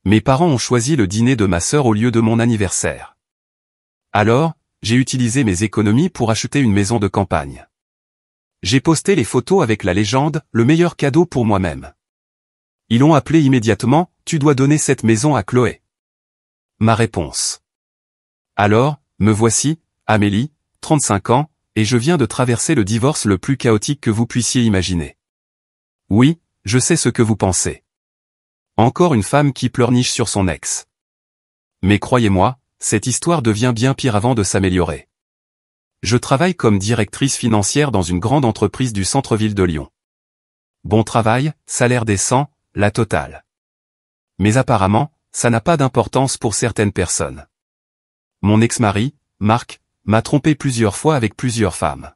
Mes parents ont choisi le dîner de ma sœur au lieu de mon anniversaire. Alors, j'ai utilisé mes économies pour acheter une maison de campagne. J'ai posté les photos avec la légende « Le meilleur cadeau pour moi-même ». Ils ont appelé immédiatement « Tu dois donner cette maison à Chloé ». Ma réponse. Alors, me voici, Amélie, 35 ans, et je viens de traverser le divorce le plus chaotique que vous puissiez imaginer. Oui, je sais ce que vous pensez. Encore une femme qui pleurniche sur son ex. Mais croyez-moi, cette histoire devient bien pire avant de s'améliorer. Je travaille comme directrice financière dans une grande entreprise du centre-ville de Lyon. Bon travail, salaire décent, la totale. Mais apparemment, ça n'a pas d'importance pour certaines personnes. Mon ex-mari, Marc, m'a trompé plusieurs fois avec plusieurs femmes.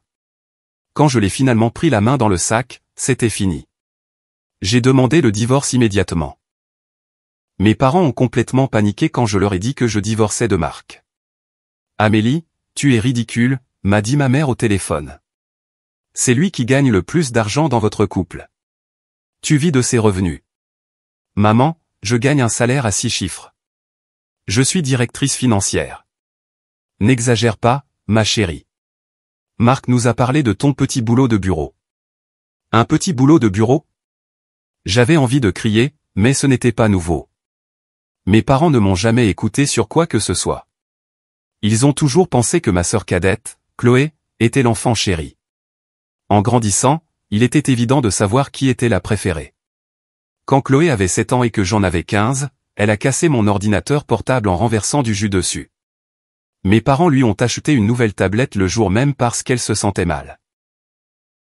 Quand je l'ai finalement pris la main dans le sac, c'était fini. J'ai demandé le divorce immédiatement. Mes parents ont complètement paniqué quand je leur ai dit que je divorçais de Marc. Amélie, tu es ridicule, m'a dit ma mère au téléphone. C'est lui qui gagne le plus d'argent dans votre couple. Tu vis de ses revenus. Maman, je gagne un salaire à 6 chiffres. Je suis directrice financière. N'exagère pas, ma chérie. Marc nous a parlé de ton petit boulot de bureau. Un petit boulot de bureau? J'avais envie de crier, mais ce n'était pas nouveau. Mes parents ne m'ont jamais écouté sur quoi que ce soit. Ils ont toujours pensé que ma sœur cadette, Chloé, était l'enfant chéri. En grandissant, il était évident de savoir qui était la préférée. Quand Chloé avait 7 ans et que j'en avais 15, elle a cassé mon ordinateur portable en renversant du jus dessus. Mes parents lui ont acheté une nouvelle tablette le jour même parce qu'elle se sentait mal.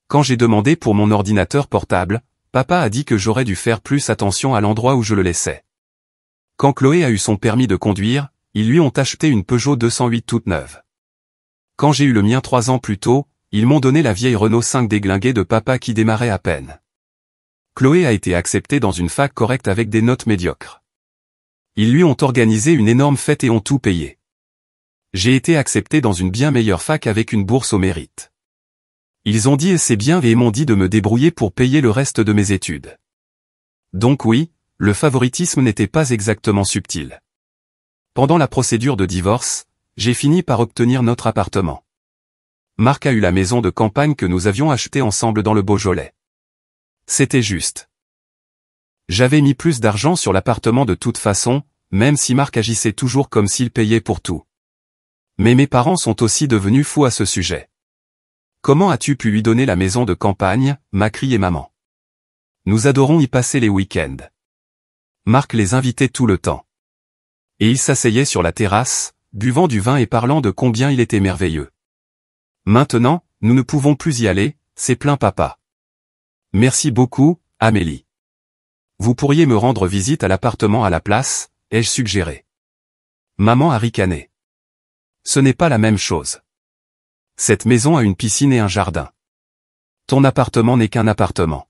Quand j'ai demandé pour mon ordinateur portable, papa a dit que j'aurais dû faire plus attention à l'endroit où je le laissais. Quand Chloé a eu son permis de conduire, ils lui ont acheté une Peugeot 208 toute neuve. Quand j'ai eu le mien 3 ans plus tôt, ils m'ont donné la vieille Renault 5 déglinguée de papa qui démarrait à peine. Chloé a été acceptée dans une fac correcte avec des notes médiocres. Ils lui ont organisé une énorme fête et ont tout payé. J'ai été accepté dans une bien meilleure fac avec une bourse au mérite. Ils ont dit c'est bien et m'ont dit de me débrouiller pour payer le reste de mes études. Donc oui, le favoritisme n'était pas exactement subtil. Pendant la procédure de divorce, j'ai fini par obtenir notre appartement. Marc a eu la maison de campagne que nous avions achetée ensemble dans le Beaujolais. C'était juste. J'avais mis plus d'argent sur l'appartement de toute façon, même si Marc agissait toujours comme s'il payait pour tout. Mais mes parents sont aussi devenus fous à ce sujet. Comment as-tu pu lui donner la maison de campagne, m'a crié maman. Nous adorons y passer les week-ends. Marc les invitait tout le temps. Et il s'asseyait sur la terrasse, buvant du vin et parlant de combien il était merveilleux. Maintenant, nous ne pouvons plus y aller, s'est plaint papa. Merci beaucoup, Amélie. Vous pourriez me rendre visite à l'appartement à la place, ai-je suggéré. Maman a ricané. Ce n'est pas la même chose. Cette maison a une piscine et un jardin. Ton appartement n'est qu'un appartement.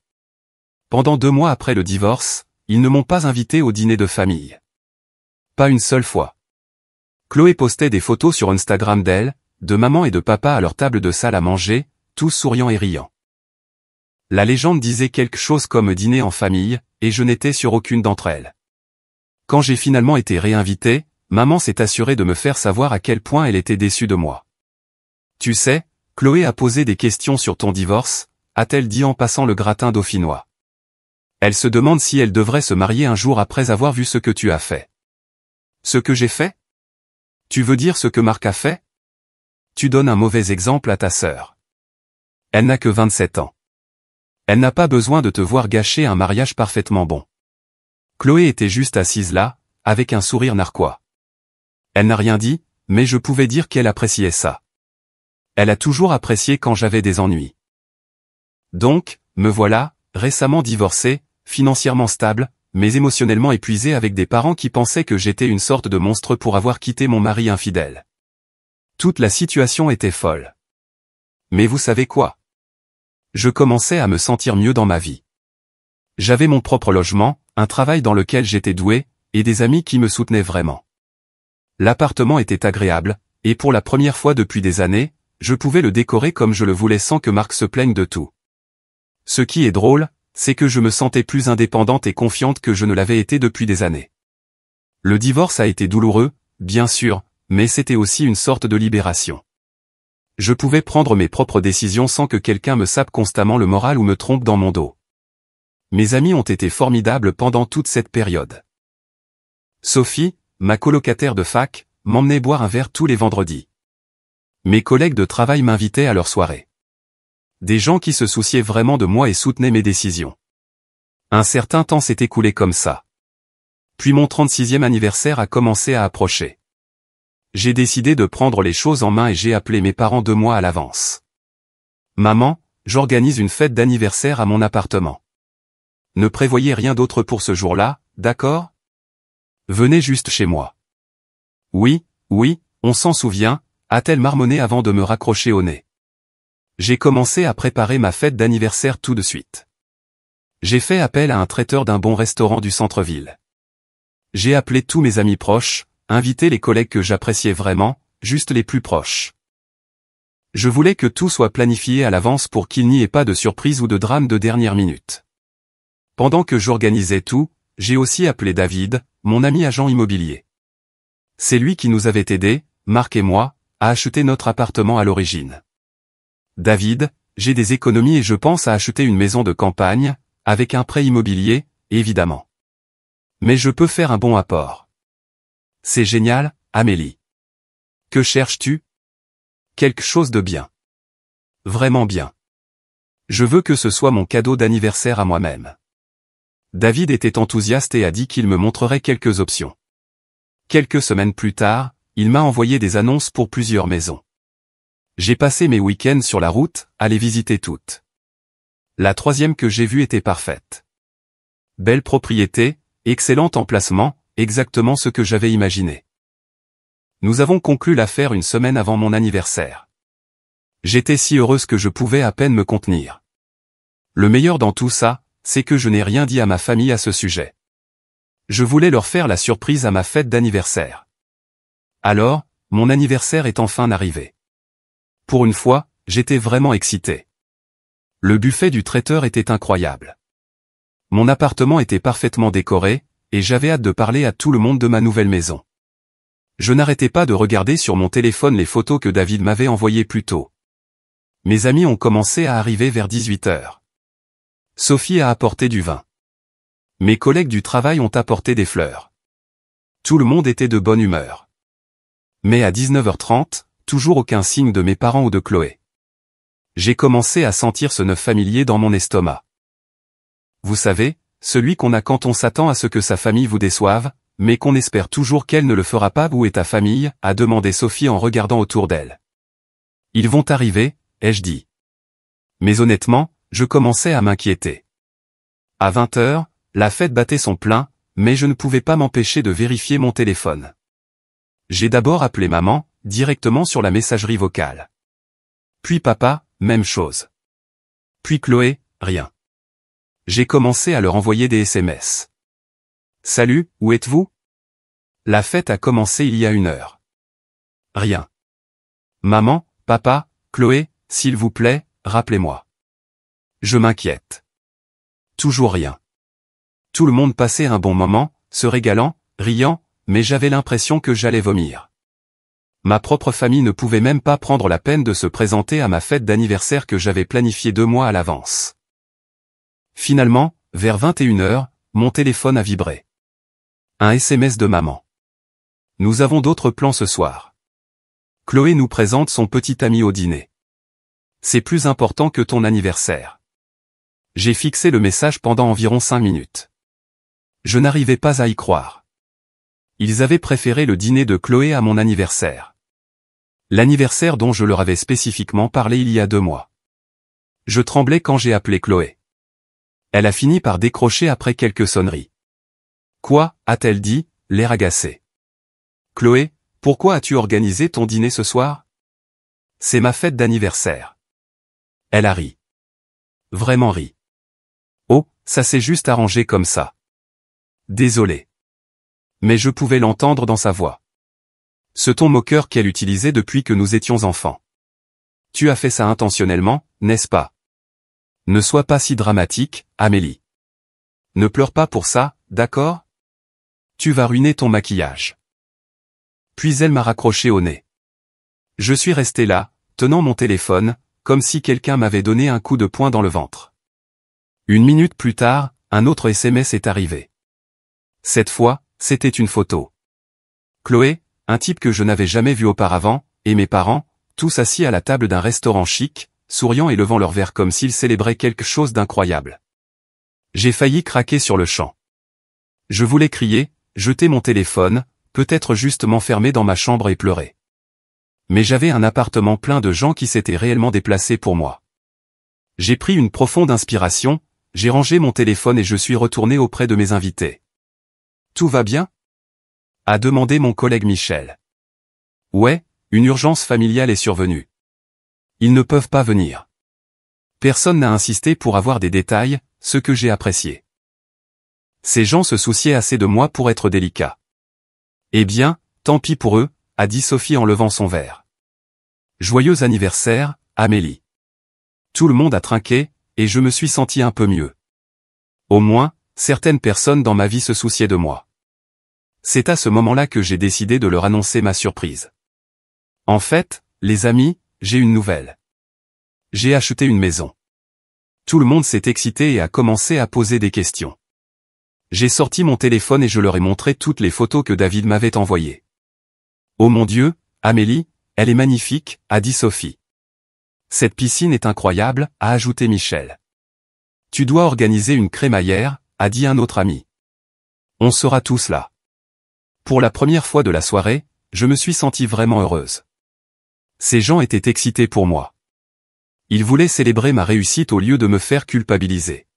Pendant 2 mois après le divorce, ils ne m'ont pas invité au dîner de famille. Pas une seule fois. Chloé postait des photos sur Instagram d'elle, de maman et de papa à leur table de salle à manger, tous souriants et riants. La légende disait quelque chose comme dîner en famille, et je n'étais sur aucune d'entre elles. Quand j'ai finalement été réinvité, maman s'est assurée de me faire savoir à quel point elle était déçue de moi. Tu sais, Chloé a posé des questions sur ton divorce, a-t-elle dit en passant le gratin dauphinois. Elle se demande si elle devrait se marier un jour après avoir vu ce que tu as fait. Ce que j'ai fait? Tu veux dire ce que Marc a fait? Tu donnes un mauvais exemple à ta sœur. Elle n'a que 27 ans. Elle n'a pas besoin de te voir gâcher un mariage parfaitement bon. Chloé était juste assise là, avec un sourire narquois. Elle n'a rien dit, mais je pouvais dire qu'elle appréciait ça. Elle a toujours apprécié quand j'avais des ennuis. Donc, me voilà, récemment divorcé, financièrement stable, mais émotionnellement épuisé avec des parents qui pensaient que j'étais une sorte de monstre pour avoir quitté mon mari infidèle. Toute la situation était folle. Mais vous savez quoi? Je commençais à me sentir mieux dans ma vie. J'avais mon propre logement, un travail dans lequel j'étais doué, et des amis qui me soutenaient vraiment. L'appartement était agréable, et pour la première fois depuis des années, je pouvais le décorer comme je le voulais sans que Marc se plaigne de tout. Ce qui est drôle, c'est que je me sentais plus indépendante et confiante que je ne l'avais été depuis des années. Le divorce a été douloureux, bien sûr, mais c'était aussi une sorte de libération. Je pouvais prendre mes propres décisions sans que quelqu'un me sape constamment le moral ou me trompe dans mon dos. Mes amis ont été formidables pendant toute cette période. Sophie, ma colocataire de fac, m'emmenait boire un verre tous les vendredis. Mes collègues de travail m'invitaient à leur soirée. Des gens qui se souciaient vraiment de moi et soutenaient mes décisions. Un certain temps s'est écoulé comme ça. Puis mon 36e anniversaire a commencé à approcher. J'ai décidé de prendre les choses en main et j'ai appelé mes parents 2 mois à l'avance. Maman, j'organise une fête d'anniversaire à mon appartement. Ne prévoyez rien d'autre pour ce jour-là, d'accord? Venez juste chez moi. Oui, on s'en souvient, a-t-elle marmonné avant de me raccrocher au nez. J'ai commencé à préparer ma fête d'anniversaire tout de suite. J'ai fait appel à un traiteur d'un bon restaurant du centre-ville. J'ai appelé tous mes amis proches, invité les collègues que j'appréciais vraiment, juste les plus proches. Je voulais que tout soit planifié à l'avance pour qu'il n'y ait pas de surprise ou de drame de dernière minute. Pendant que j'organisais tout, j'ai aussi appelé David, mon ami agent immobilier. C'est lui qui nous avait aidés, Marc et moi, à acheter notre appartement à l'origine. David, j'ai des économies et je pense à acheter une maison de campagne, avec un prêt immobilier, évidemment. Mais je peux faire un bon apport. C'est génial, Amélie. Que cherches-tu? Quelque chose de bien. Vraiment bien. Je veux que ce soit mon cadeau d'anniversaire à moi-même. David était enthousiaste et a dit qu'il me montrerait quelques options. Quelques semaines plus tard, il m'a envoyé des annonces pour plusieurs maisons. J'ai passé mes week-ends sur la route, à les visiter toutes. La 3e que j'ai vue était parfaite. Belle propriété, excellent emplacement, exactement ce que j'avais imaginé. Nous avons conclu l'affaire une semaine avant mon anniversaire. J'étais si heureuse que je pouvais à peine me contenir. Le meilleur dans tout ça, c'est que je n'ai rien dit à ma famille à ce sujet. Je voulais leur faire la surprise à ma fête d'anniversaire. Alors, mon anniversaire est enfin arrivé. Pour une fois, j'étais vraiment excité. Le buffet du traiteur était incroyable. Mon appartement était parfaitement décoré, et j'avais hâte de parler à tout le monde de ma nouvelle maison. Je n'arrêtais pas de regarder sur mon téléphone les photos que David m'avait envoyées plus tôt. Mes amis ont commencé à arriver vers 18h. Sophie a apporté du vin. Mes collègues du travail ont apporté des fleurs. Tout le monde était de bonne humeur. Mais à 19h30, toujours aucun signe de mes parents ou de Chloé. J'ai commencé à sentir ce nœud familier dans mon estomac. Vous savez, celui qu'on a quand on s'attend à ce que sa famille vous déçoive, mais qu'on espère toujours qu'elle ne le fera pas. Où est ta famille? A demandé Sophie en regardant autour d'elle. Ils vont arriver, ai-je dit. Mais honnêtement, je commençais à m'inquiéter. À 20h, la fête battait son plein, mais je ne pouvais pas m'empêcher de vérifier mon téléphone. J'ai d'abord appelé maman, directement sur la messagerie vocale. Puis papa, même chose. Puis Chloé, rien. J'ai commencé à leur envoyer des SMS. Salut, où êtes-vous? La fête a commencé il y a 1 heure. Rien. Maman, papa, Chloé, s'il vous plaît, rappelez-moi. Je m'inquiète. Toujours rien. Tout le monde passait un bon moment, se régalant, riant, mais j'avais l'impression que j'allais vomir. Ma propre famille ne pouvait même pas prendre la peine de se présenter à ma fête d'anniversaire que j'avais planifiée 2 mois à l'avance. Finalement, vers 21h, mon téléphone a vibré. Un SMS de maman. Nous avons d'autres plans ce soir. Chloé nous présente son petit ami au dîner. C'est plus important que ton anniversaire. J'ai fixé le message pendant environ 5 minutes. Je n'arrivais pas à y croire. Ils avaient préféré le dîner de Chloé à mon anniversaire. L'anniversaire dont je leur avais spécifiquement parlé il y a 2 mois. Je tremblais quand j'ai appelé Chloé. Elle a fini par décrocher après quelques sonneries. Quoi, a-t-elle dit, l'air agacé. Chloé, pourquoi as-tu organisé ton dîner ce soir? C'est ma fête d'anniversaire. Elle a ri. Vraiment ri. Oh, ça s'est juste arrangé comme ça. Désolé. Mais je pouvais l'entendre dans sa voix. Ce ton moqueur qu'elle utilisait depuis que nous étions enfants. Tu as fait ça intentionnellement, n'est-ce pas? Ne sois pas si dramatique, Amélie. Ne pleure pas pour ça, d'accord? Tu vas ruiner ton maquillage. Puis elle m'a raccroché au nez. Je suis resté là, tenant mon téléphone, comme si quelqu'un m'avait donné un coup de poing dans le ventre. Une minute plus tard, un autre SMS est arrivé. Cette fois, c'était une photo. Chloé, un type que je n'avais jamais vu auparavant, et mes parents, tous assis à la table d'un restaurant chic, souriant et levant leur verre comme s'ils célébraient quelque chose d'incroyable. J'ai failli craquer sur le champ. Je voulais crier, jeter mon téléphone, peut-être juste m'enfermer dans ma chambre et pleurer. Mais j'avais un appartement plein de gens qui s'étaient réellement déplacés pour moi. J'ai pris une profonde inspiration, j'ai rangé mon téléphone et je suis retourné auprès de mes invités. Tout va bien? A demandé mon collègue Michel. Ouais, une urgence familiale est survenue. Ils ne peuvent pas venir. Personne n'a insisté pour avoir des détails, ce que j'ai apprécié. Ces gens se souciaient assez de moi pour être délicats. Eh bien, tant pis pour eux, a dit Sophie en levant son verre. Joyeux anniversaire, Amélie. Tout le monde a trinqué, et je me suis senti un peu mieux. Au moins, certaines personnes dans ma vie se souciaient de moi. C'est à ce moment-là que j'ai décidé de leur annoncer ma surprise. En fait, les amis, j'ai une nouvelle. J'ai acheté une maison. Tout le monde s'est excité et a commencé à poser des questions. J'ai sorti mon téléphone et je leur ai montré toutes les photos que David m'avait envoyées. Oh mon Dieu, Amélie, elle est magnifique, a dit Sophie. Cette piscine est incroyable, a ajouté Michel. Tu dois organiser une crémaillère, a dit un autre ami. On sera tous là. Pour la première fois de la soirée, je me suis sentie vraiment heureuse. Ces gens étaient excités pour moi. Ils voulaient célébrer ma réussite au lieu de me faire culpabiliser.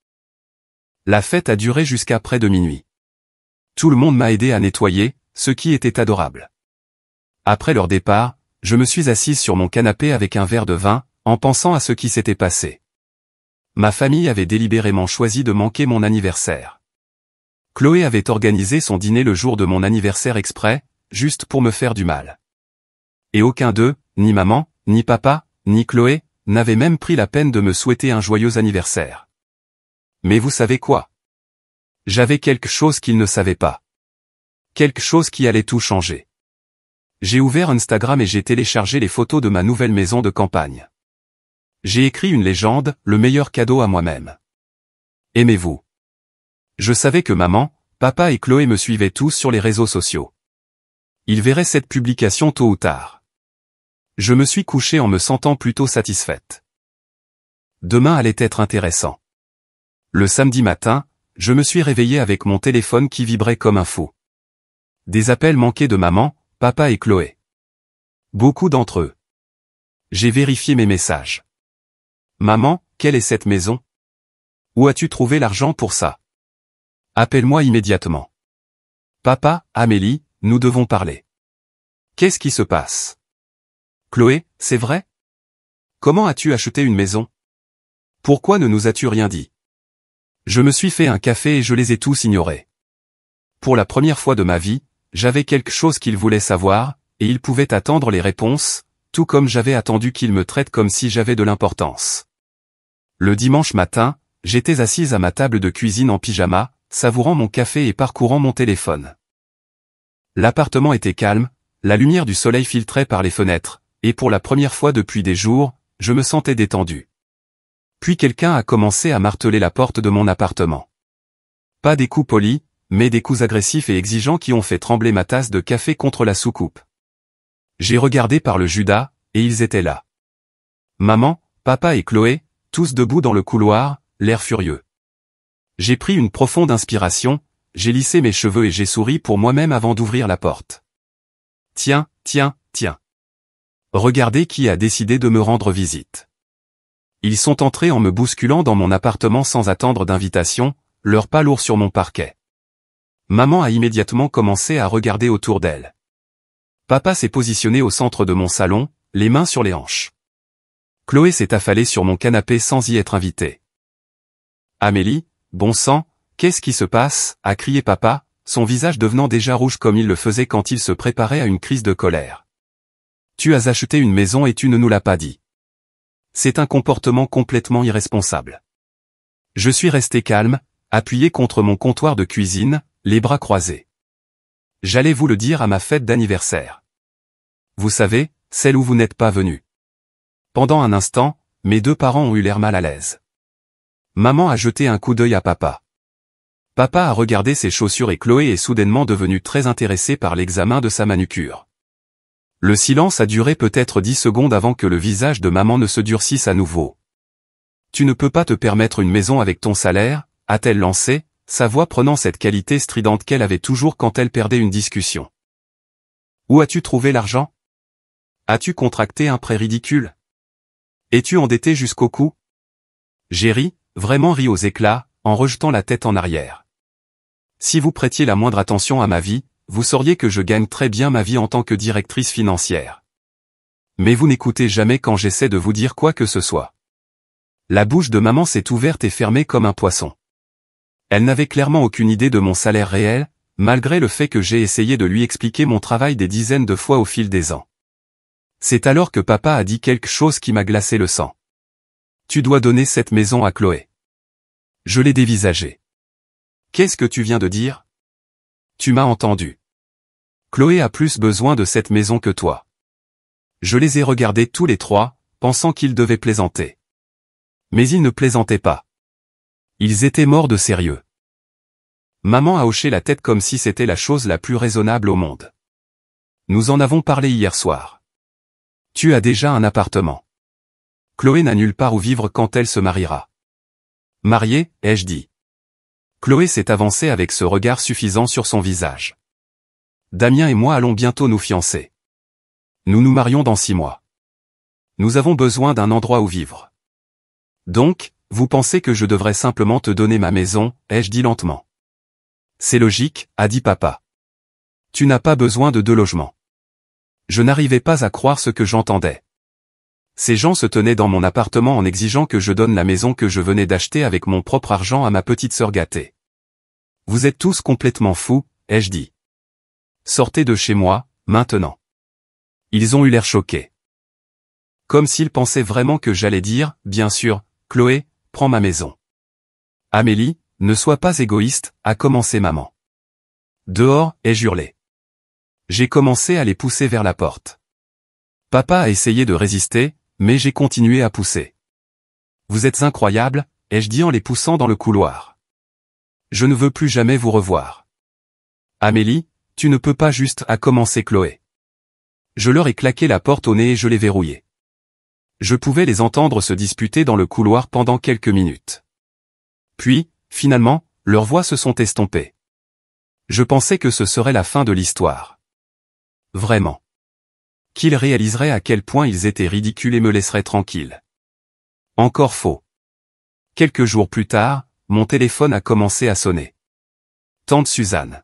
La fête a duré jusqu'à près de minuit. Tout le monde m'a aidé à nettoyer, ce qui était adorable. Après leur départ, je me suis assise sur mon canapé avec un verre de vin, en pensant à ce qui s'était passé. Ma famille avait délibérément choisi de manquer mon anniversaire. Chloé avait organisé son dîner le jour de mon anniversaire exprès, juste pour me faire du mal. Et aucun d'eux, ni maman, ni papa, ni Chloé, n'avait même pris la peine de me souhaiter un joyeux anniversaire. Mais vous savez quoi? J'avais quelque chose qu'ils ne savaient pas. Quelque chose qui allait tout changer. J'ai ouvert Instagram et j'ai téléchargé les photos de ma nouvelle maison de campagne. J'ai écrit une légende, le meilleur cadeau à moi-même. Aimez-vous. Je savais que maman, papa et Chloé me suivaient tous sur les réseaux sociaux. Ils verraient cette publication tôt ou tard. Je me suis couché en me sentant plutôt satisfaite. Demain allait être intéressant. Le samedi matin, je me suis réveillé avec mon téléphone qui vibrait comme un fou. Des appels manqués de maman, papa et Chloé. Beaucoup d'entre eux. J'ai vérifié mes messages. Maman, quelle est cette maison? Où as-tu trouvé l'argent pour ça? Appelle-moi immédiatement. Papa, Amélie, nous devons parler. Qu'est-ce qui se passe? Chloé, c'est vrai? Comment as-tu acheté une maison? Pourquoi ne nous as-tu rien dit? Je me suis fait un café et je les ai tous ignorés. Pour la première fois de ma vie, j'avais quelque chose qu'ils voulaient savoir, et ils pouvaient attendre les réponses, tout comme j'avais attendu qu'ils me traitent comme si j'avais de l'importance. Le dimanche matin, j'étais assise à ma table de cuisine en pyjama, savourant mon café et parcourant mon téléphone. L'appartement était calme, la lumière du soleil filtrait par les fenêtres, et pour la première fois depuis des jours, je me sentais détendu. Puis quelqu'un a commencé à marteler la porte de mon appartement. Pas des coups polis, mais des coups agressifs et exigeants qui ont fait trembler ma tasse de café contre la soucoupe. J'ai regardé par le Judas, et ils étaient là. Maman, papa et Chloé, tous debout dans le couloir, l'air furieux. J'ai pris une profonde inspiration, j'ai lissé mes cheveux et j'ai souri pour moi-même avant d'ouvrir la porte. Tiens, tiens, tiens. Regardez qui a décidé de me rendre visite. Ils sont entrés en me bousculant dans mon appartement sans attendre d'invitation, leurs pas lourds sur mon parquet. Maman a immédiatement commencé à regarder autour d'elle. Papa s'est positionné au centre de mon salon, les mains sur les hanches. Chloé s'est affalée sur mon canapé sans y être invitée. Amélie, bon sang, qu'est-ce qui se passe? A crié papa, son visage devenant déjà rouge comme il le faisait quand il se préparait à une crise de colère. Tu as acheté une maison et tu ne nous l'as pas dit. C'est un comportement complètement irresponsable. Je suis resté calme, appuyé contre mon comptoir de cuisine, les bras croisés. J'allais vous le dire à ma fête d'anniversaire. Vous savez, celle où vous n'êtes pas venu. Pendant un instant, mes deux parents ont eu l'air mal à l'aise. Maman a jeté un coup d'œil à papa. Papa a regardé ses chaussures et Chloé est soudainement devenue très intéressée par l'examen de sa manucure. Le silence a duré peut-être 10 secondes avant que le visage de maman ne se durcisse à nouveau. Tu ne peux pas te permettre une maison avec ton salaire, a-t-elle lancé, sa voix prenant cette qualité stridente qu'elle avait toujours quand elle perdait une discussion. Où as-tu trouvé l'argent? As-tu contracté un prêt ridicule? Es-tu endetté jusqu'au cou? J'ai ri, vraiment ri aux éclats, en rejetant la tête en arrière. Si vous prêtiez la moindre attention à ma vie, vous sauriez que je gagne très bien ma vie en tant que directrice financière. Mais vous n'écoutez jamais quand j'essaie de vous dire quoi que ce soit. La bouche de maman s'est ouverte et fermée comme un poisson. Elle n'avait clairement aucune idée de mon salaire réel, malgré le fait que j'ai essayé de lui expliquer mon travail des dizaines de fois au fil des ans. C'est alors que papa a dit quelque chose qui m'a glacé le sang. Tu dois donner cette maison à Chloé. Je l'ai dévisagé. Qu'est-ce que tu viens de dire? Tu m'as entendu. Chloé a plus besoin de cette maison que toi. Je les ai regardés tous les trois, pensant qu'ils devaient plaisanter. Mais ils ne plaisantaient pas. Ils étaient morts de sérieux. Maman a hoché la tête comme si c'était la chose la plus raisonnable au monde. Nous en avons parlé hier soir. Tu as déjà un appartement. Chloé n'a nulle part où vivre quand elle se mariera. Mariée, ai-je dit. Chloé s'est avancée avec ce regard suffisant sur son visage. Damien et moi allons bientôt nous fiancer. Nous nous marions dans 6 mois. Nous avons besoin d'un endroit où vivre. Donc, vous pensez que je devrais simplement te donner ma maison, ai-je dit lentement. C'est logique, a dit papa. Tu n'as pas besoin de 2 logements. Je n'arrivais pas à croire ce que j'entendais. Ces gens se tenaient dans mon appartement en exigeant que je donne la maison que je venais d'acheter avec mon propre argent à ma petite sœur gâtée. Vous êtes tous complètement fous, ai-je dit. Sortez de chez moi, maintenant. Ils ont eu l'air choqués. Comme s'ils pensaient vraiment que j'allais dire, bien sûr, Chloé, prends ma maison. Amélie, ne sois pas égoïste, a commencé maman. Dehors, ai-je hurlé. J'ai commencé à les pousser vers la porte. Papa a essayé de résister, mais j'ai continué à pousser. Vous êtes incroyables, ai-je dit en les poussant dans le couloir. Je ne veux plus jamais vous revoir. Amélie, tu ne peux pas juste, a commencé Chloé. Je leur ai claqué la porte au nez et je l'ai verrouillée. Je pouvais les entendre se disputer dans le couloir pendant quelques minutes. Puis, finalement, leurs voix se sont estompées. Je pensais que ce serait la fin de l'histoire. Vraiment. Qu'ils réaliseraient à quel point ils étaient ridicules et me laisseraient tranquille. Encore faux. Quelques jours plus tard, mon téléphone a commencé à sonner. Tante Suzanne.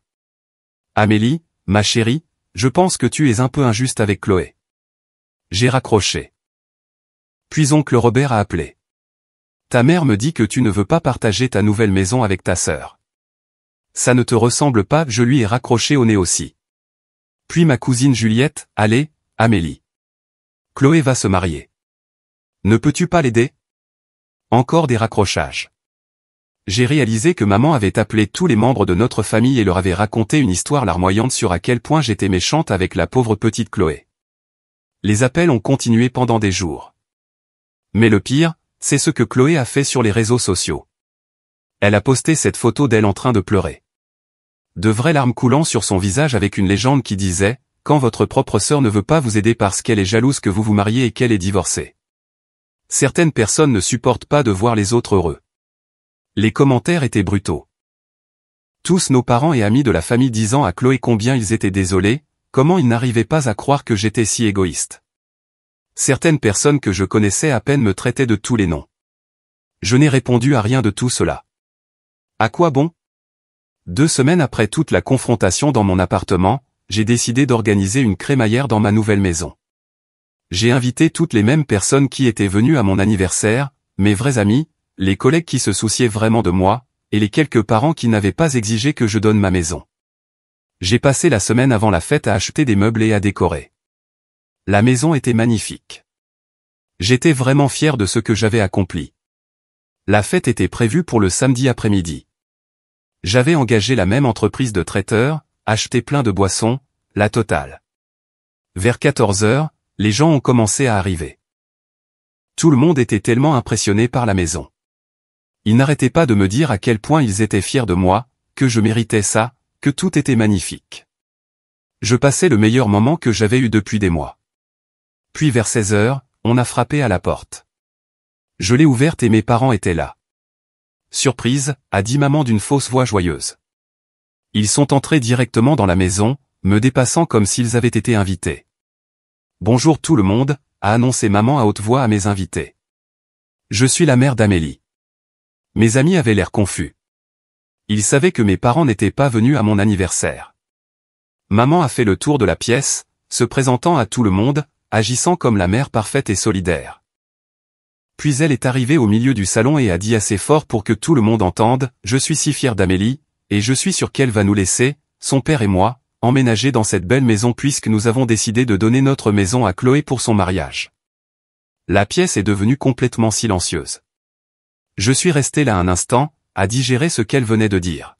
Amélie, ma chérie, je pense que tu es un peu injuste avec Chloé. J'ai raccroché. Puis oncle Robert a appelé. Ta mère me dit que tu ne veux pas partager ta nouvelle maison avec ta sœur. Ça ne te ressemble pas, je lui ai raccroché au nez aussi. Puis ma cousine Juliette, allez, Amélie. Chloé va se marier. Ne peux-tu pas l'aider? Encore des raccrochages. J'ai réalisé que maman avait appelé tous les membres de notre famille et leur avait raconté une histoire larmoyante sur à quel point j'étais méchante avec la pauvre petite Chloé. Les appels ont continué pendant des jours. Mais le pire, c'est ce que Chloé a fait sur les réseaux sociaux. Elle a posté cette photo d'elle en train de pleurer. De vraies larmes coulant sur son visage avec une légende qui disait « Quand votre propre sœur ne veut pas vous aider parce qu'elle est jalouse que vous vous mariez et qu'elle est divorcée. » Certaines personnes ne supportent pas de voir les autres heureux. Les commentaires étaient brutaux. Tous nos parents et amis de la famille disant à Chloé combien ils étaient désolés, comment ils n'arrivaient pas à croire que j'étais si égoïste. Certaines personnes que je connaissais à peine me traitaient de tous les noms. Je n'ai répondu à rien de tout cela. À quoi bon? 2 semaines après toute la confrontation dans mon appartement, j'ai décidé d'organiser une crémaillère dans ma nouvelle maison. J'ai invité toutes les mêmes personnes qui étaient venues à mon anniversaire, mes vrais amis, les collègues qui se souciaient vraiment de moi, et les quelques parents qui n'avaient pas exigé que je donne ma maison. J'ai passé la semaine avant la fête à acheter des meubles et à décorer. La maison était magnifique. J'étais vraiment fier de ce que j'avais accompli. La fête était prévue pour le samedi après-midi. J'avais engagé la même entreprise de traiteurs, acheter plein de boissons, la totale. Vers 14 heures, les gens ont commencé à arriver. Tout le monde était tellement impressionné par la maison. Ils n'arrêtaient pas de me dire à quel point ils étaient fiers de moi, que je méritais ça, que tout était magnifique. Je passais le meilleur moment que j'avais eu depuis des mois. Puis vers 16 heures, on a frappé à la porte. Je l'ai ouverte et mes parents étaient là. Surprise, a dit maman d'une fausse voix joyeuse. Ils sont entrés directement dans la maison, me dépassant comme s'ils avaient été invités. Bonjour tout le monde, a annoncé maman à haute voix à mes invités. Je suis la mère d'Amélie. Mes amis avaient l'air confus. Ils savaient que mes parents n'étaient pas venus à mon anniversaire. Maman a fait le tour de la pièce, se présentant à tout le monde, agissant comme la mère parfaite et solidaire. Puis elle est arrivée au milieu du salon et a dit assez fort pour que tout le monde entende, « Je suis si fière d'Amélie, et je suis sûre qu'elle va nous laisser, son père et moi, emménager dans cette belle maison puisque nous avons décidé de donner notre maison à Chloé pour son mariage. » La pièce est devenue complètement silencieuse. Je suis resté là un instant, à digérer ce qu'elle venait de dire.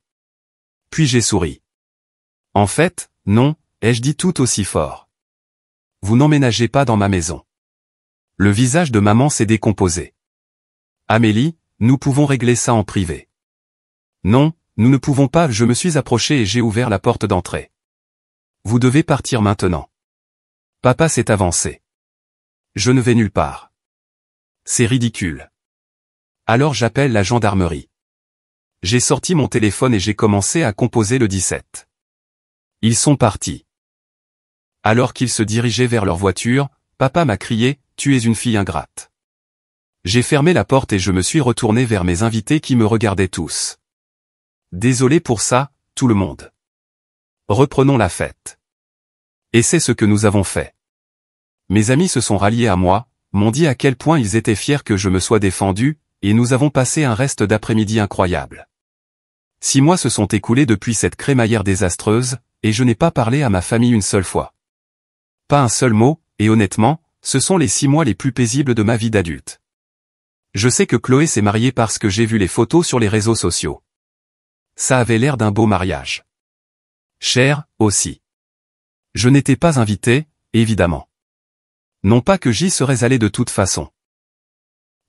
Puis j'ai souri. En fait, non, ai-je dit tout aussi fort. Vous n'emménagez pas dans ma maison. Le visage de maman s'est décomposé. Amélie, nous pouvons régler ça en privé. Non, nous ne pouvons pas, je me suis approché et j'ai ouvert la porte d'entrée. Vous devez partir maintenant. Papa s'est avancé. Je ne vais nulle part. C'est ridicule. Alors j'appelle la gendarmerie. J'ai sorti mon téléphone et j'ai commencé à composer le 17. Ils sont partis. Alors qu'ils se dirigeaient vers leur voiture, papa m'a crié, « Tu es une fille ingrate ». J'ai fermé la porte et je me suis retourné vers mes invités qui me regardaient tous. Désolé pour ça, tout le monde. Reprenons la fête. Et c'est ce que nous avons fait. Mes amis se sont ralliés à moi, m'ont dit à quel point ils étaient fiers que je me sois défendu, et nous avons passé un reste d'après-midi incroyable. 6 mois se sont écoulés depuis cette crémaillère désastreuse, et je n'ai pas parlé à ma famille une seule fois. Pas un seul mot, et honnêtement, ce sont les 6 mois les plus paisibles de ma vie d'adulte. Je sais que Chloé s'est mariée parce que j'ai vu les photos sur les réseaux sociaux. Ça avait l'air d'un beau mariage. Cher, aussi. Je n'étais pas invité, évidemment. Non pas que j'y serais allé de toute façon.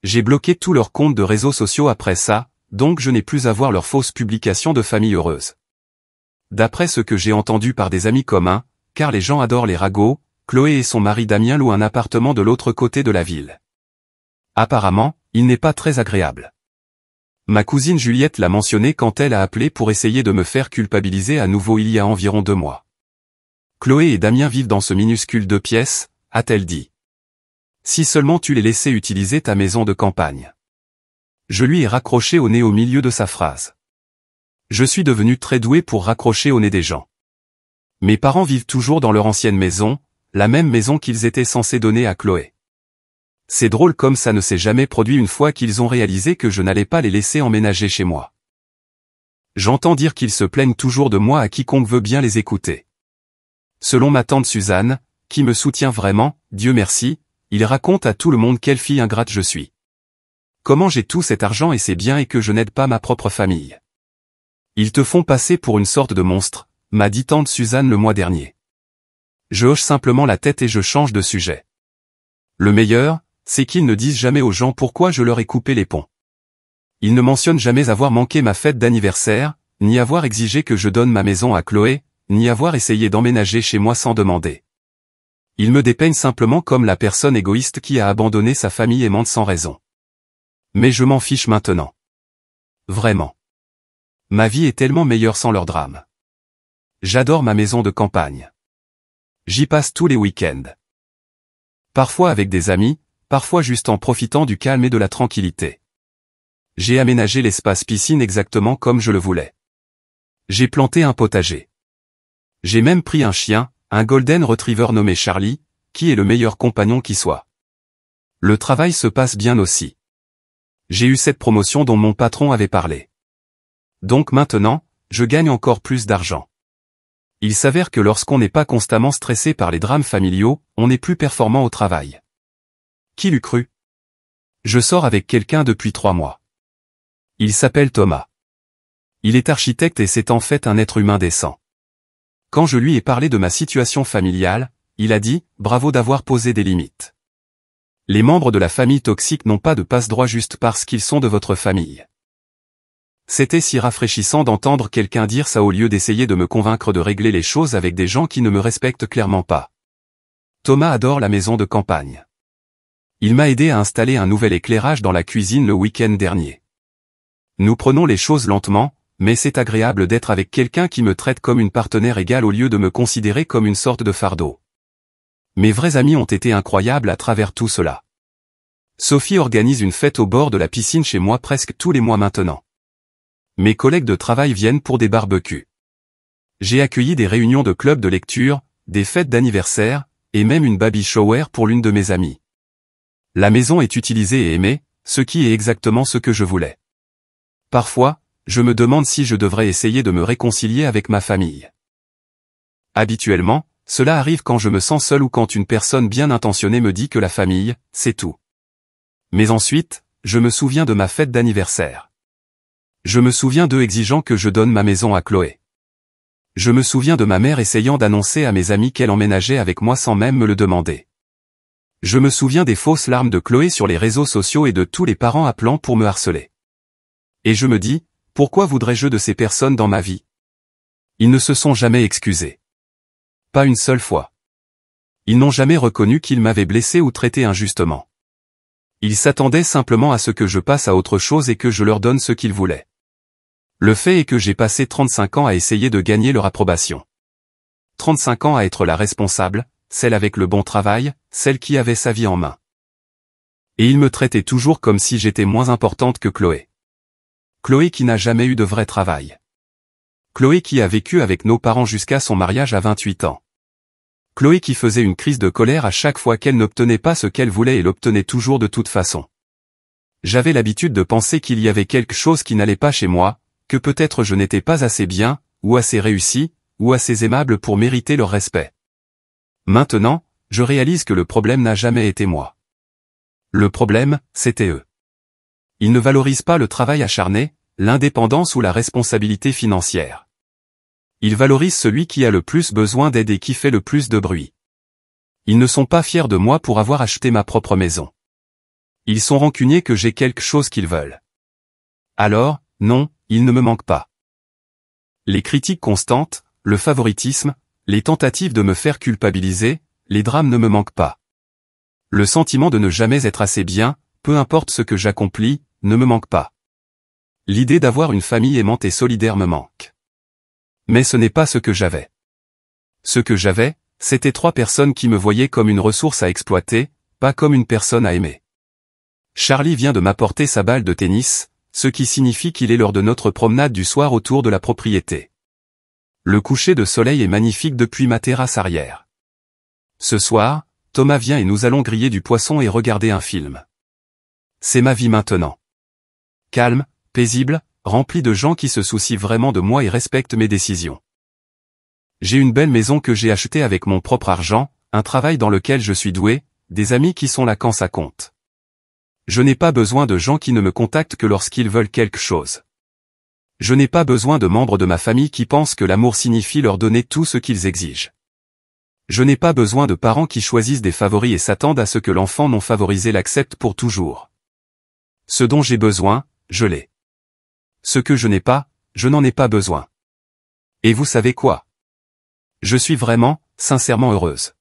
J'ai bloqué tous leurs comptes de réseaux sociaux après ça, donc je n'ai plus à voir leurs fausses publications de famille heureuse. D'après ce que j'ai entendu par des amis communs, car les gens adorent les ragots, Chloé et son mari Damien louent un appartement de l'autre côté de la ville. Apparemment, il n'est pas très agréable. Ma cousine Juliette l'a mentionné quand elle a appelé pour essayer de me faire culpabiliser à nouveau il y a environ 2 mois. Chloé et Damien vivent dans ce minuscule 2 pièces, a-t-elle dit. Si seulement tu les laissais utiliser ta maison de campagne. Je lui ai raccroché au nez au milieu de sa phrase. Je suis devenu très doué pour raccrocher au nez des gens. Mes parents vivent toujours dans leur ancienne maison, la même maison qu'ils étaient censés donner à Chloé. C'est drôle comme ça ne s'est jamais produit une fois qu'ils ont réalisé que je n'allais pas les laisser emménager chez moi. J'entends dire qu'ils se plaignent toujours de moi à quiconque veut bien les écouter. Selon ma tante Suzanne, qui me soutient vraiment, Dieu merci, ils racontent à tout le monde quelle fille ingrate je suis. Comment j'ai tout cet argent et c'est bien et que je n'aide pas ma propre famille. Ils te font passer pour une sorte de monstre, m'a dit tante Suzanne le mois dernier. Je hoche simplement la tête et je change de sujet. Le meilleur, c'est qu'ils ne disent jamais aux gens pourquoi je leur ai coupé les ponts. Ils ne mentionnent jamais avoir manqué ma fête d'anniversaire, ni avoir exigé que je donne ma maison à Chloé, ni avoir essayé d'emménager chez moi sans demander. Ils me dépeignent simplement comme la personne égoïste qui a abandonné sa famille aimante sans raison. Mais je m'en fiche maintenant. Vraiment. Ma vie est tellement meilleure sans leur drame. J'adore ma maison de campagne. J'y passe tous les week-ends. Parfois avec des amis, parfois juste en profitant du calme et de la tranquillité. J'ai aménagé l'espace piscine exactement comme je le voulais. J'ai planté un potager. J'ai même pris un chien, un golden retriever nommé Charlie, qui est le meilleur compagnon qui soit. Le travail se passe bien aussi. J'ai eu cette promotion dont mon patron avait parlé. Donc maintenant, je gagne encore plus d'argent. Il s'avère que lorsqu'on n'est pas constamment stressé par les drames familiaux, on est plus performant au travail. Qui l'eût cru? Je sors avec quelqu'un depuis 3 mois. Il s'appelle Thomas. Il est architecte et c'est en fait un être humain décent. Quand je lui ai parlé de ma situation familiale, il a dit « Bravo d'avoir posé des limites. Les membres de la famille toxique n'ont pas de passe-droit juste parce qu'ils sont de votre famille. » C'était si rafraîchissant d'entendre quelqu'un dire ça au lieu d'essayer de me convaincre de régler les choses avec des gens qui ne me respectent clairement pas. Thomas adore la maison de campagne. Il m'a aidé à installer un nouvel éclairage dans la cuisine le week-end dernier. Nous prenons les choses lentement, mais c'est agréable d'être avec quelqu'un qui me traite comme une partenaire égale au lieu de me considérer comme une sorte de fardeau. Mes vrais amis ont été incroyables à travers tout cela. Sophie organise une fête au bord de la piscine chez moi presque tous les mois maintenant. Mes collègues de travail viennent pour des barbecues. J'ai accueilli des réunions de clubs de lecture, des fêtes d'anniversaire, et même une baby shower pour l'une de mes amies. La maison est utilisée et aimée, ce qui est exactement ce que je voulais. Parfois, je me demande si je devrais essayer de me réconcilier avec ma famille. Habituellement, cela arrive quand je me sens seul ou quand une personne bien intentionnée me dit que la famille, c'est tout. Mais ensuite, je me souviens de ma fête d'anniversaire. Je me souviens d'eux exigeant que je donne ma maison à Chloé. Je me souviens de ma mère essayant d'annoncer à mes amis qu'elle emménageait avec moi sans même me le demander. Je me souviens des fausses larmes de Chloé sur les réseaux sociaux et de tous les parents appelant pour me harceler. Et je me dis, pourquoi voudrais-je de ces personnes dans ma vie? Ils ne se sont jamais excusés. Pas une seule fois. Ils n'ont jamais reconnu qu'ils m'avaient blessé ou traité injustement. Ils s'attendaient simplement à ce que je passe à autre chose et que je leur donne ce qu'ils voulaient. Le fait est que j'ai passé 35 ans à essayer de gagner leur approbation. 35 ans à être la responsable, celle avec le bon travail, celle qui avait sa vie en main. Et ils me traitaient toujours comme si j'étais moins importante que Chloé. Chloé qui n'a jamais eu de vrai travail. Chloé qui a vécu avec nos parents jusqu'à son mariage à 28 ans. Chloé qui faisait une crise de colère à chaque fois qu'elle n'obtenait pas ce qu'elle voulait et l'obtenait toujours de toute façon. J'avais l'habitude de penser qu'il y avait quelque chose qui n'allait pas chez moi, que peut-être je n'étais pas assez bien, ou assez réussi, ou assez aimable pour mériter leur respect. Maintenant, je réalise que le problème n'a jamais été moi. Le problème, c'était eux. Ils ne valorisent pas le travail acharné, l'indépendance ou la responsabilité financière. Ils valorisent celui qui a le plus besoin d'aide et qui fait le plus de bruit. Ils ne sont pas fiers de moi pour avoir acheté ma propre maison. Ils sont rancuniers que j'ai quelque chose qu'ils veulent. Alors, non, ils ne me manquent pas. Les critiques constantes, le favoritisme, les tentatives de me faire culpabiliser, les drames ne me manquent pas. Le sentiment de ne jamais être assez bien, peu importe ce que j'accomplis, ne me manque pas. L'idée d'avoir une famille aimante et solidaire me manque. Mais ce n'est pas ce que j'avais. Ce que j'avais, c'était 3 personnes qui me voyaient comme une ressource à exploiter, pas comme une personne à aimer. Charlie vient de m'apporter sa balle de tennis, ce qui signifie qu'il est l'heure de notre promenade du soir autour de la propriété. Le coucher de soleil est magnifique depuis ma terrasse arrière. Ce soir, Thomas vient et nous allons griller du poisson et regarder un film. C'est ma vie maintenant. Calme, paisible, remplie de gens qui se soucient vraiment de moi et respectent mes décisions. J'ai une belle maison que j'ai achetée avec mon propre argent, un travail dans lequel je suis doué, des amis qui sont là quand ça compte. Je n'ai pas besoin de gens qui ne me contactent que lorsqu'ils veulent quelque chose. Je n'ai pas besoin de membres de ma famille qui pensent que l'amour signifie leur donner tout ce qu'ils exigent. Je n'ai pas besoin de parents qui choisissent des favoris et s'attendent à ce que l'enfant non favorisé l'accepte pour toujours. Ce dont j'ai besoin, je l'ai. Ce que je n'ai pas, je n'en ai pas besoin. Et vous savez quoi? Je suis vraiment, sincèrement heureuse.